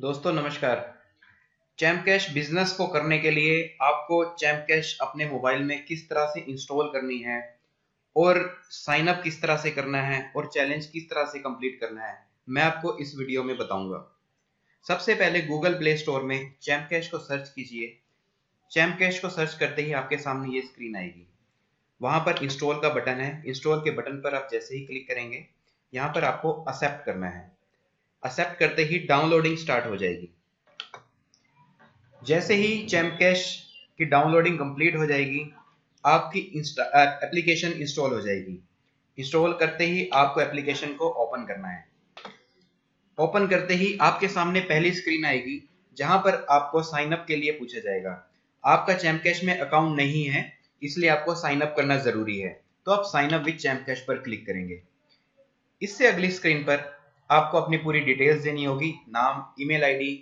दोस्तों नमस्कार। Champ cash business को करने के लिए आपको चैम्प कैश अपने मोबाइल में किस तरह से इंस्टॉल करनी है और साइन अप किस तरह से करना है और चैलेंज किस तरह से कंप्लीट करना है, मैं आपको इस वीडियो में बताऊंगा। सबसे पहले गूगल प्ले स्टोर में चैम्प कैश को सर्च कीजिए। चैम्प कैश को सर्च करते ही आपके सामने ये स्क्रीन आएगी। वहां पर इंस्टॉल का बटन है। इंस्टॉल के बटन पर आप जैसे ही क्लिक करेंगे, यहाँ पर आपको एक्सेप्ट करना है। एक्सेप्ट करते ही डाउनलोडिंग स्टार्ट हो जाएगी। जैसे ही चैम्प कैश की डाउनलोडिंग कंप्लीट हो जाएगी, आपकी एप्लीकेशन इंस्टॉल हो जाएगी। इंस्टॉल करते ही आपको एप्लीकेशन को ओपन करना है। ओपन करते ही आपके सामने पहली स्क्रीन आएगी, जहां पर आपको साइन अप के लिए पूछा जाएगा। आपका चैम्प कैश में अकाउंट नहीं है, इसलिए आपको साइन अप करना जरूरी है। तो आप sign up with Champ Cash पर क्लिक करेंगे। इससे अगली स्क्रीन पर आपको अपनी पूरी डिटेल्स देनी होगी, नाम, email ID,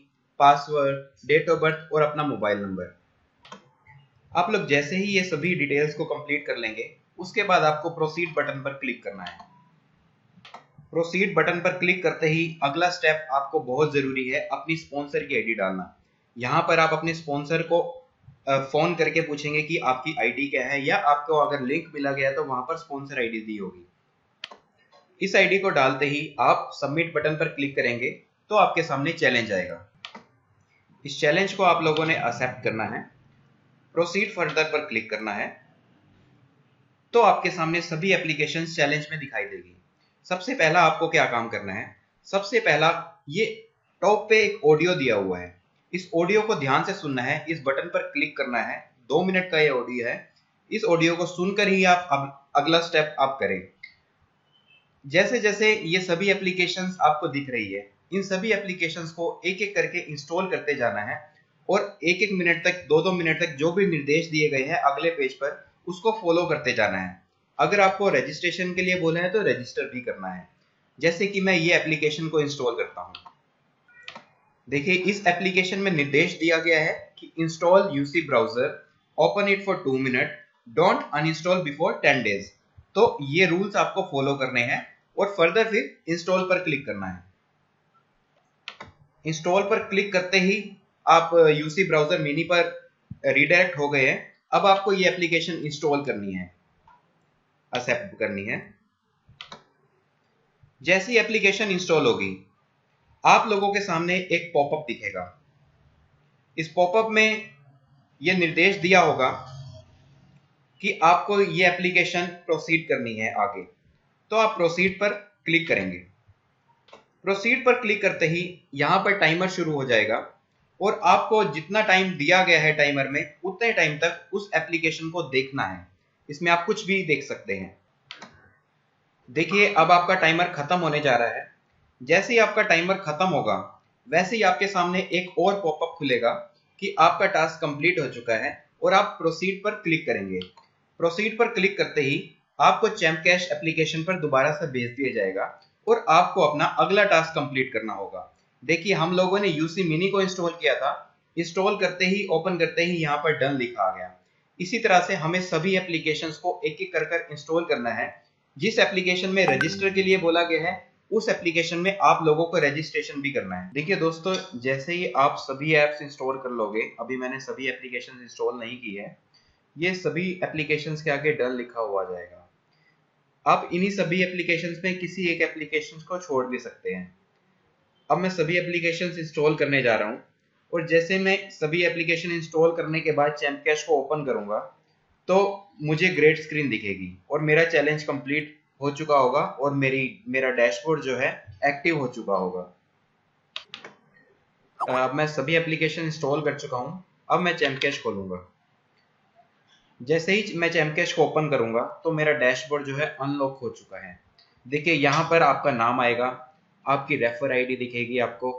password, date of birth और अपना मोबाइल नंबर। आप लोग जैसे ही ये सभी डिटेल्स को कंप्लीट कर लेंगे, उसके बाद आपको प्रोसीड बटन पर क्लिक करना है। प्रोसीड बटन पर क्लिक करते ही अगला स्टेप आपको बहुत जरूरी है, अपनी स्पॉन्सर की आईडी डालना। यहाँ पर आप अपने स्पॉन्सर को फोन करके पूछेंगे कि आपकी आईडी क्या है, या आपको अगर लिंक मिला गया तो वहां पर स्पॉन्सर आईडी दी होगी। इस आईडी को डालते ही आप सबमिट बटन पर क्लिक करेंगे तो आपके सामने चैलेंज आएगा। इस चैलेंज को आप लोगों ने एक्सेप्ट करना है। प्रोसीड फर्दर पर क्लिक करना है तो आपके सामने सभी एप्लीकेशंस चैलेंज में दिखाई देगी। सबसे पहला आपको क्या काम करना है, सबसे पहला ये टॉप पे एक ऑडियो दिया हुआ है, इस ऑडियो को ध्यान से सुनना है। इस बटन पर क्लिक करना है। 2 मिनट का ये ऑडियो है। इस ऑडियो को सुनकर ही आप अगला स्टेप आप करें। जैसे जैसे ये सभी एप्लीकेशंस आपको दिख रही है, इन सभी एप्लीकेशंस को एक एक करके इंस्टॉल करते जाना है और एक एक मिनट तक, 2-2 मिनट तक जो भी निर्देश दिए गए हैं अगले पेज पर, उसको फॉलो करते जाना है। अगर आपको रजिस्ट्रेशन के लिए बोला है तो रजिस्टर भी करना है। जैसे कि मैं ये एप्लीकेशन को इंस्टॉल करता हूँ। देखिए, इस एप्लीकेशन में निर्देश दिया गया है कि install UC browser, open it for 2 minute, don't uninstall before 10 days. तो ये रूल्स आपको फॉलो करने हैं और फर्दर फिर इंस्टॉल पर क्लिक करना है। इंस्टॉल पर क्लिक करते ही आप यूसी ब्राउजर मिनी पर रीडायरेक्ट हो गए हैं। अब आपको ये एप्लीकेशन इंस्टॉल करनी है, एक्सेप्ट करनी है। जैसी एप्लीकेशन इंस्टॉल होगी, आप लोगों के सामने एक पॉपअप दिखेगा। इस पॉपअप में यह निर्देश दिया होगा कि आपको ये एप्लीकेशन प्रोसीड करनी है आगे। तो आप प्रोसीड पर क्लिक करेंगे। प्रोसीड पर क्लिक करते ही यहां पर टाइमर शुरू हो जाएगा और आपको जितना टाइम दिया गया है टाइमर में, उतने टाइम तक उस एप्लीकेशन को देखना है। इसमें आप कुछ भी देख सकते हैं। देखिए, अब आपका टाइमर खत्म होने जा रहा है। जैसे ही आपका टाइमर खत्म होगा, वैसे ही आपके सामने एक और पॉपअप खुलेगा कि आपका टास्क कंप्लीट हो चुका है और आप प्रोसीड पर क्लिक करेंगे। प्रोसीड पर क्लिक करते ही आपको चैम्प कैश एप्लीकेशन पर दोबारा से भेज दिया जाएगा और आपको अपना अगला टास्क कंप्लीट करना होगा। देखिए, हम लोगों ने यूसी मिनी को इंस्टॉल किया था। इंस्टॉल करते ही, ओपन करते ही यहाँ पर डन लिखा आ गया। इसी तरह से हमें सभी एप्लीकेशंस को एक एक कर इंस्टॉल करना है। जिस एप्लीकेशन में रजिस्टर के लिए बोला गया है, उस एप्लीकेशन में आप लोगों को रजिस्ट्रेशन भी करना है। देखिए दोस्तों, जैसे ही आप सभी एप्स इंस्टॉल कर लोगे, अभी मैंने सभी एप्लीकेशन इंस्टॉल नहीं की है, ये सभी एप्लीकेशंस के आगे डन लिखा हुआ जाएगा। आप इन्हीं सभी एप्लीकेशंस में किसी एक एप्लीकेशन को छोड़ भी सकते हैं। अब मैं सभी एप्लीकेशंस इंस्टॉल करने जा रहा हूँ और जैसे मैं सभी एप्लीकेशन इंस्टॉल करने के बाद चैम्प कैश को ओपन करूंगा तो मुझे ग्रेड स्क्रीन दिखेगी और मेरा चैलेंज कंप्लीट हो चुका होगा और मेरा डैशबोर्ड जो है एक्टिव हो चुका होगा। अब मैं सभी एप्लीकेशन इंस्टॉल कर चुका हूँ। अब मैं चैम्प कैश खोलूंगा। जैसे ही मैं चैम्प कैश को ओपन करूंगा तो मेरा डैशबोर्ड जो है अनलॉक हो चुका है। देखिए, यहाँ पर आपका नाम आएगा, आपकी रेफर आईडी दिखेगी आपको,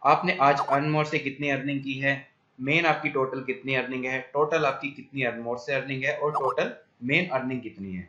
आपने आज अर्नमोर से कितनी अर्निंग की है, मेन आपकी टोटल कितनी अर्निंग है, टोटल आपकी कितनी अर्नमोर से अर्निंग है और टोटल मेन अर्निंग कितनी है।